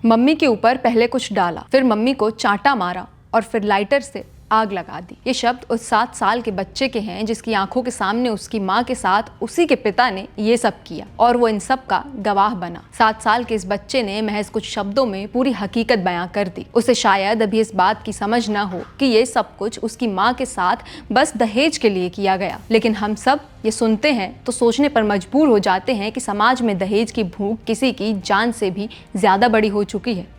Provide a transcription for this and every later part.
Mummy के ऊपर पहले कुछ डाला, फिर मम्मी को चांटा मारा और फिर लाइटर से आग लगा दी। ये शब्द उस 7 साल के बच्चे के हैं जिसकी आंखों के सामने उसकी माँ के साथ उसी के पिता ने ये सब किया और वो इन सब का गवाह बना। 7 साल के इस बच्चे ने महज कुछ शब्दों में पूरी हकीकत बयां कर दी। उसे शायद अभी इस बात की समझ ना हो कि ये सब कुछ उसकी माँ के साथ बस दहेज के लिए किया गया, लेकिन हम सब ये सुनते हैं तो सोचने पर मजबूर हो जाते हैं कि समाज में दहेज की भूख किसी की जान से भी ज्यादा बड़ी हो चुकी है।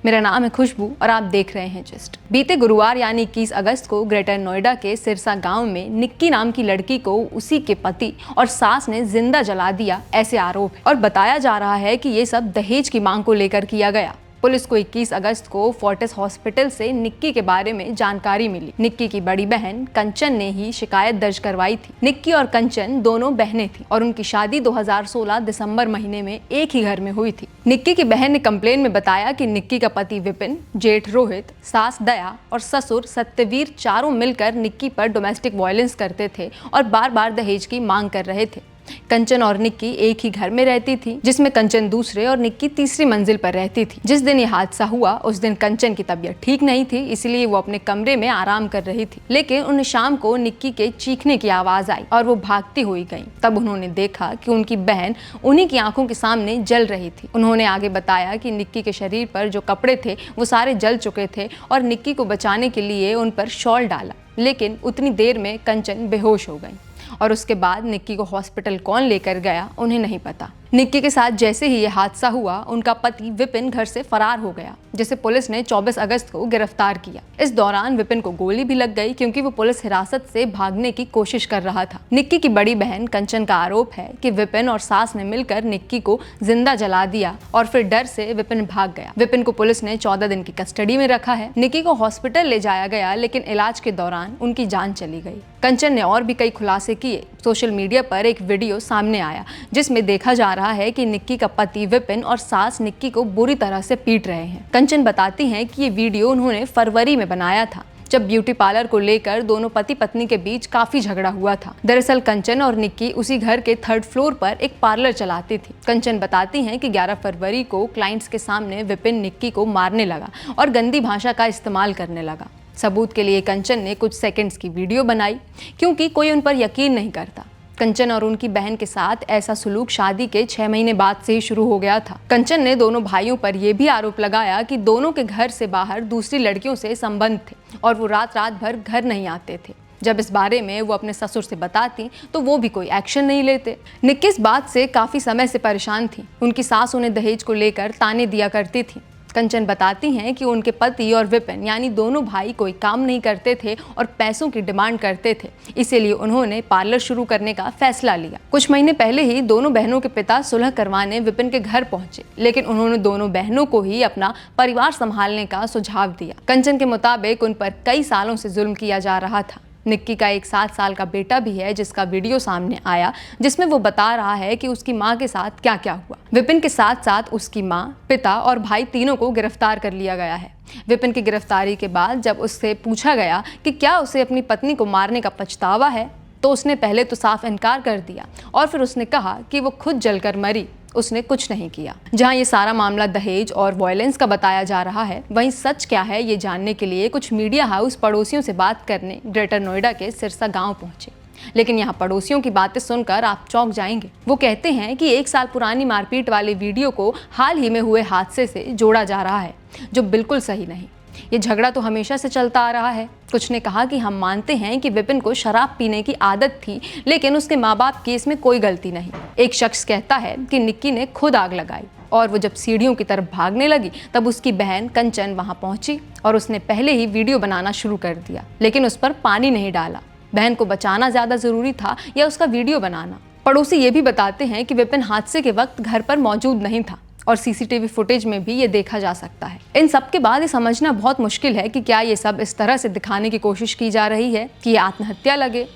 मेरा नाम है खुशबू और आप देख रहे हैं जस्ट। बीते गुरुवार यानी 21 अगस्त को ग्रेटर नोएडा के सिरसा गांव में निक्की नाम की लड़की को उसी के पति और सास ने जिंदा जला दिया, ऐसे आरोप है और बताया जा रहा है कि ये सब दहेज की मांग को लेकर किया गया। पुलिस को 21 अगस्त को फोर्टिस हॉस्पिटल से निक्की के बारे में जानकारी मिली। निक्की की बड़ी बहन कंचन ने ही शिकायत दर्ज करवाई थी। निक्की और कंचन दोनों बहनें थीं और उनकी शादी 2016 दिसंबर महीने में एक ही घर में हुई थी। निक्की की बहन ने कंप्लेन में बताया कि निक्की का पति विपिन, जेठ रोहित, सास दया और ससुर सत्यवीर चारों मिलकर निक्की पर डोमेस्टिक वायलेंस करते थे और बार बार दहेज की मांग कर रहे थे। कंचन और निक्की एक ही घर में रहती थी, जिसमें कंचन दूसरे और निक्की तीसरी मंजिल पर रहती थी। जिस दिन ये हादसा हुआ उस दिन कंचन की तबीयत ठीक नहीं थी, इसलिए वो अपने कमरे में आराम कर रही थी। लेकिन उन्हें शाम को निक्की के चीखने की आवाज आई और वो भागती हुई गई। तब उन्होंने देखा कि उनकी बहन उन्हीं की आंखों के सामने जल रही थी। उन्होंने आगे बताया कि निक्की के शरीर पर जो कपड़े थे वो सारे जल चुके थे और निक्की को बचाने के लिए उन पर शॉल डाला, लेकिन उतनी देर में कंचन बेहोश हो गई और उसके बाद निक्की को हॉस्पिटल कौन लेकर गया उन्हें नहीं पता। निक्की के साथ जैसे ही ये हादसा हुआ उनका पति विपिन घर से फरार हो गया, जिसे पुलिस ने 24 अगस्त को गिरफ्तार किया। इस दौरान विपिन को गोली भी लग गई क्योंकि वो पुलिस हिरासत से भागने की कोशिश कर रहा था। निक्की की बड़ी बहन कंचन का आरोप है कि विपिन और सास ने मिलकर निक्की को जिंदा जला दिया और फिर डर से विपिन भाग गया। विपिन को पुलिस ने 14 दिन की कस्टडी में रखा है। निक्की को हॉस्पिटल ले जाया गया, लेकिन इलाज के दौरान उनकी जान चली गई। कंचन ने और भी कई खुलासे किए। सोशल मीडिया पर एक वीडियो सामने आया जिसमें देखा जा रहा है कि निक्की का पति विपिन और सास निक्की को बुरी तरह से पीट रहे हैं। कंचन बताती हैं कि ये वीडियो उन्होंने फरवरी में बनाया था, जब ब्यूटी पार्लर को लेकर दोनों पति पत्नी के बीच काफी झगड़ा हुआ था। दरअसल कंचन और निक्की उसी घर के 3rd फ्लोर पर एक पार्लर चलाती थी। कंचन बताती हैं कि 11 फरवरी को क्लाइंट्स के सामने विपिन निक्की को मारने लगा और गंदी भाषा का इस्तेमाल करने लगा। सबूत के लिए कंचन ने कुछ सेकंड्स की वीडियो बनाई क्योंकि कोई उन पर यकीन नहीं करता। कंचन और उनकी बहन के साथ ऐसा सुलूक शादी के 6 महीने बाद से ही शुरू हो गया था। कंचन ने दोनों भाइयों पर यह भी आरोप लगाया कि दोनों के घर से बाहर दूसरी लड़कियों से संबंध थे और वो रात भर घर नहीं आते थे। जब इस बारे में वो अपने ससुर से बताती तो वो भी कोई एक्शन नहीं लेते। निक्की इस बात से काफी समय से परेशान थी। उनकी सास उन्हें दहेज को लेकर ताने दिया करती थी। कंचन बताती हैं कि उनके पति और विपिन यानी दोनों भाई कोई काम नहीं करते थे और पैसों की डिमांड करते थे, इसीलिए उन्होंने पार्लर शुरू करने का फैसला लिया। कुछ महीने पहले ही दोनों बहनों के पिता सुलह करवाने विपिन के घर पहुंचे, लेकिन उन्होंने दोनों बहनों को ही अपना परिवार संभालने का सुझाव दिया। कंचन के मुताबिक उन पर कई सालों से जुल्म किया जा रहा था। निक्की का एक 7 साल का बेटा भी है जिसका वीडियो सामने आया, जिसमें वो बता रहा है कि उसकी माँ के साथ क्या क्या हुआ। विपिन के साथ साथ उसकी माँ, पिता और भाई तीनों को गिरफ्तार कर लिया गया है। विपिन की गिरफ्तारी के बाद जब उससे पूछा गया कि क्या उसे अपनी पत्नी को मारने का पछतावा है, तो उसने पहले तो साफ इनकार कर दिया और फिर उसने कहा कि वो खुद जलकर मरी, उसने कुछ नहीं किया। जहां ये सारा मामला दहेज और वायलेंस का बताया जा रहा है, वहीं सच क्या है ये जानने के लिए कुछ मीडिया हाउस पड़ोसियों से बात करने ग्रेटर नोएडा के सिरसा गांव पहुंचे। लेकिन यहाँ पड़ोसियों की बातें सुनकर आप चौंक जाएंगे। वो कहते हैं कि 1 साल पुरानी मारपीट वाले वीडियो को हाल ही में हुए हादसे से जोड़ा जा रहा है, जो बिल्कुल सही नहीं। ये झगड़ा तो हमेशा से चलता आ रहा है। कुछ ने कहा कि हम मानते हैं कि विपिन को शराब पीने की आदत थी, लेकिन उसके माँ बाप की इसमें कोई गलती नहीं। एक शख्स कहता है कि निक्की ने खुद आग लगाई और वो जब सीढ़ियों की तरफ भागने लगी तब उसकी बहन कंचन वहां पहुंची और उसने पहले ही वीडियो बनाना शुरू कर दिया, लेकिन उस पर पानी नहीं डाला। बहन को बचाना ज्यादा जरूरी था या उसका वीडियो बनाना? पड़ोसी ये भी बताते हैं कि विपिन हादसे के वक्त घर पर मौजूद नहीं था और सीसीटीवी फुटेज में भी ये देखा जा सकता है। इन सब के बाद ये समझना बहुत मुश्किल है कि क्या ये सब इस तरह से दिखाने की कोशिश की जा रही है कि ये आत्महत्या लगे।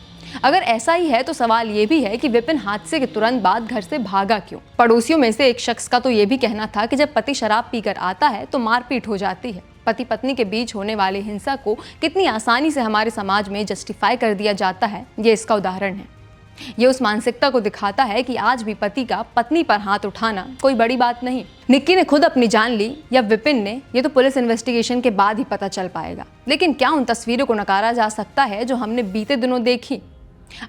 अगर ऐसा ही है तो सवाल ये भी है कि विपिन हादसे के तुरंत बाद घर से भागा क्यों? पड़ोसियों में से एक शख्स का तो ये भी कहना था कि जब पति शराब पीकर आता है तो मारपीट हो जाती है। पति पत्नी के बीच होने वाली हिंसा को कितनी आसानी से हमारे समाज में जस्टिफाई कर दिया जाता है, ये इसका उदाहरण है। ये उस मानसिकता को दिखाता है कि आज भी पति का पत्नी पर हाथ उठाना कोई बड़ी बात नहीं। निक्की ने खुद अपनी जान ली या विपिन ने, ये तो पुलिस इन्वेस्टिगेशन के बाद ही पता चल पाएगा। लेकिन क्या उन तस्वीरों को नकारा जा सकता है जो हमने बीते दिनों देखी?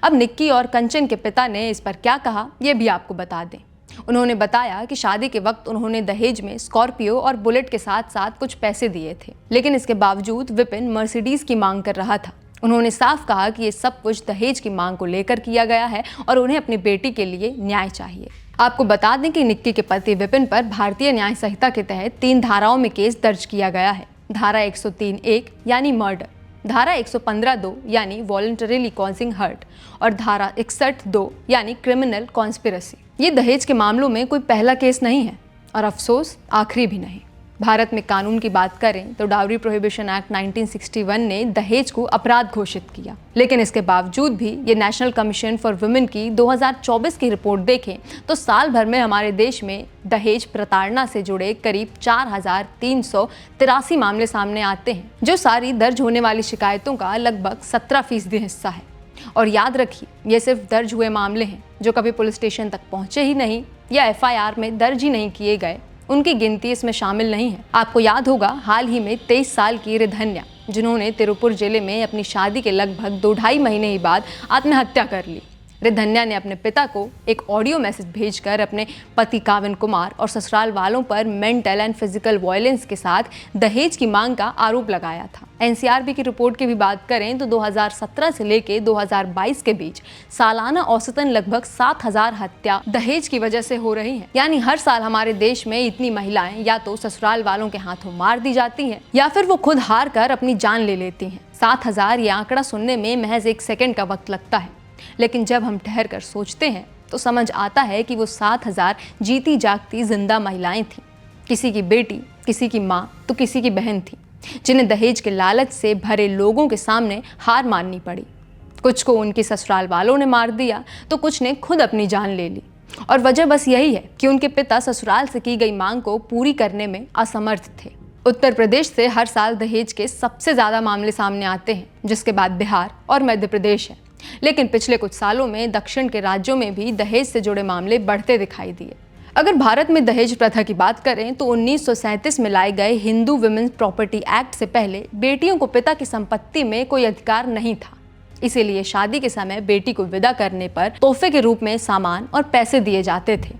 अब निक्की और कंचन के पिता ने इस पर क्या कहा, ये भी आपको बता दें। उन्होंने बताया कि शादी के वक्त उन्होंने दहेज में स्कॉर्पियो और बुलेट के साथ साथ कुछ पैसे दिए थे, लेकिन इसके बावजूद विपिन मर्सिडीज की मांग कर रहा था। उन्होंने साफ कहा कि ये सब कुछ दहेज की मांग को लेकर किया गया है और उन्हें अपनी बेटी के लिए न्याय चाहिए। आपको बता दें कि निक्की के पति विपिन पर भारतीय न्याय संहिता के तहत 3 धाराओं में केस दर्ज किया गया है। धारा 103(1) यानी मर्डर, धारा 115(2) यानी वॉलंटरीली कॉजिंग हर्ट और धारा 61(2) यानी क्रिमिनल कॉन्स्पिरेसी। ये दहेज के मामलों में कोई पहला केस नहीं है और अफसोस आखिरी भी नहीं। भारत में कानून की बात करें तो डाउरी प्रोहिबिशन एक्ट 1961 ने दहेज को अपराध घोषित किया, लेकिन इसके बावजूद भी ये नेशनल कमीशन फॉर वुमेन की 2024 की रिपोर्ट देखें तो साल भर में हमारे देश में दहेज प्रताड़ना से जुड़े करीब 4383 मामले सामने आते हैं, जो सारी दर्ज होने वाली शिकायतों का लगभग 17% हिस्सा है। और याद रखिए, ये सिर्फ दर्ज हुए मामले हैं जो कभी पुलिस स्टेशन तक पहुंचे ही नहीं या FIR में दर्ज ही नहीं किए गए, उनकी गिनती इसमें शामिल नहीं है। आपको याद होगा हाल ही में 23 साल की रिधन्या, जिन्होंने तिरुपुर जिले में अपनी शादी के लगभग 2-2.5 महीने ही बाद आत्महत्या कर ली। रिधन्या ने अपने पिता को एक ऑडियो मैसेज भेजकर अपने पति काविन कुमार और ससुराल वालों पर मेंटल एंड फिजिकल वायलेंस के साथ दहेज की मांग का आरोप लगाया था। NCRB की रिपोर्ट की भी बात करें तो 2017 से लेकर 2022 के बीच सालाना औसतन लगभग 7000 हत्या दहेज की वजह से हो रही हैं। यानी हर साल हमारे देश में इतनी महिलाएं या तो ससुराल वालों के हाथों मार दी जाती हैं या फिर वो खुद हार कर अपनी जान ले लेती हैं। 7000 ये आंकड़ा सुनने में महज 1 सेकंड का वक्त लगता है, लेकिन जब हम ठहर कर सोचते हैं तो समझ आता है कि वो 7000 जीती जागती जिंदा महिलाएं थीं। किसी की बेटी, किसी की माँ तो किसी की बहन थी, जिन्हें दहेज के लालच से भरे लोगों के सामने हार माननी पड़ी। कुछ को उनके ससुराल वालों ने मार दिया तो कुछ ने खुद अपनी जान ले ली। और वजह बस यही है कि उनके पिता ससुराल से की गई मांग को पूरी करने में असमर्थ थे। उत्तर प्रदेश से हर साल दहेज के सबसे ज़्यादा मामले सामने आते हैं, जिसके बाद बिहार और मध्य प्रदेश है। लेकिन पिछले कुछ सालों में दक्षिण के राज्यों में भी दहेज से जुड़े मामले बढ़ते दिखाई दिए। अगर भारत में दहेज प्रथा की बात करें तो 1937 में लाए गए हिंदू वुमेन्स प्रॉपर्टी एक्ट से पहले बेटियों को पिता की संपत्ति में कोई अधिकार नहीं था। इसीलिए शादी के समय बेटी को विदा करने पर तोहफे के रूप में सामान और पैसे दिए जाते थे।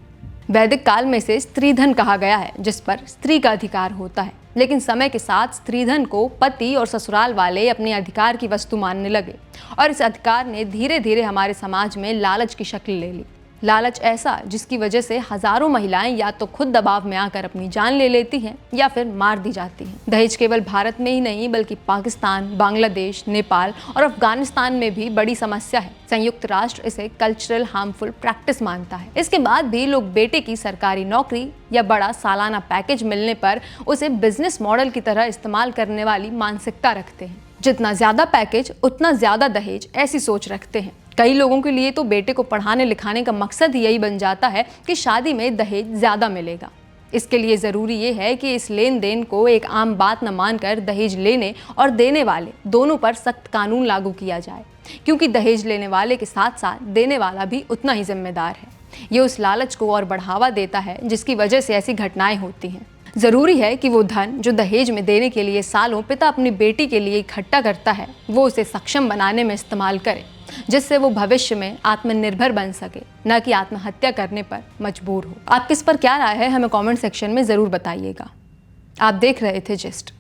वैदिक काल में इसे स्त्रीधन कहा गया है, जिस पर स्त्री का अधिकार होता है। लेकिन समय के साथ स्त्रीधन को पति और ससुराल वाले अपने अधिकार की वस्तु मानने लगे और इस अधिकार ने धीरे धीरे हमारे समाज में लालच की शक्ल ले ली। लालच ऐसा जिसकी वजह से हजारों महिलाएं या तो खुद दबाव में आकर अपनी जान ले लेती हैं या फिर मार दी जाती हैं। दहेज केवल भारत में ही नहीं बल्कि पाकिस्तान, बांग्लादेश, नेपाल और अफगानिस्तान में भी बड़ी समस्या है। संयुक्त राष्ट्र इसे कल्चरल हार्मफुल प्रैक्टिस मानता है। इसके बाद भी लोग बेटे की सरकारी नौकरी या बड़ा सालाना पैकेज मिलने पर उसे बिजनेस मॉडल की तरह इस्तेमाल करने वाली मानसिकता रखते हैं। जितना ज्यादा पैकेज उतना ज्यादा दहेज, ऐसी सोच रखते हैं। कई लोगों के लिए तो बेटे को पढ़ाने लिखाने का मकसद ही यही बन जाता है कि शादी में दहेज ज्यादा मिलेगा। इसके लिए ज़रूरी ये है कि इस लेन देन को एक आम बात न मानकर दहेज लेने और देने वाले दोनों पर सख्त कानून लागू किया जाए, क्योंकि दहेज लेने वाले के साथ साथ देने वाला भी उतना ही जिम्मेदार है। ये उस लालच को और बढ़ावा देता है जिसकी वजह से ऐसी घटनाएं होती हैं। ज़रूरी है कि वो धन जो दहेज में देने के लिए सालों पिता अपनी बेटी के लिए इकट्ठा करता है, वो उसे सक्षम बनाने में इस्तेमाल करे, जिससे वो भविष्य में आत्मनिर्भर बन सके, न कि आत्महत्या करने पर मजबूर हो। आपकी इस पर क्या राय है, हमें कमेंट सेक्शन में ज़रूर बताइएगा। आप देख रहे थे जिस्ट।